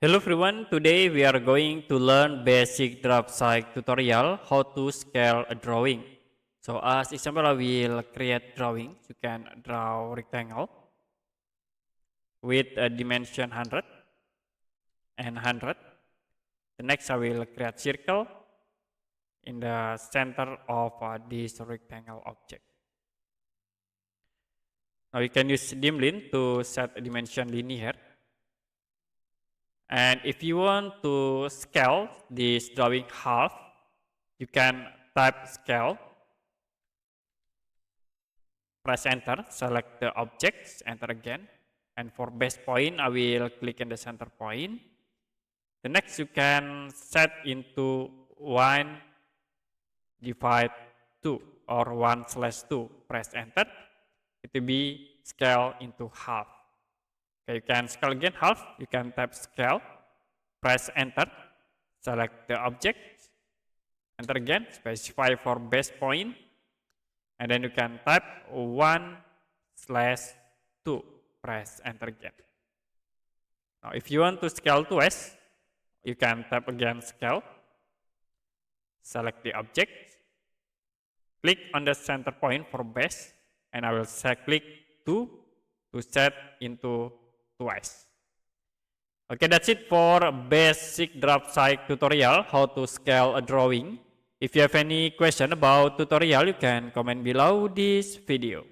Hello everyone, today we are going to learn basic Draftsight tutorial how to scale a drawing. So as example I will create drawing. You can draw rectangle with a dimension 100 and 100. The next I will create circle in the center of this rectangle object. Now you can use dimline to set a dimension linear. And if you want to scale this drawing half, you can type scale, press enter, select the objects, enter again. And for base point, I will click in the center point. The next you can set into 1 divide 2 or 1/2. Press enter. It will be scale into half. Okay, you can scale again half. You can type scale, press enter, select the object, enter again, specify for base point, and then you can type 1/2. Press enter again. Now, if you want to scale twice, you can type again scale, select the object, click on the center point for base, and I will click 2 to set into twice. Okay, that's it for basic Draftsight tutorial, how to scale a drawing. If you have any question about tutorial, you can comment below this video.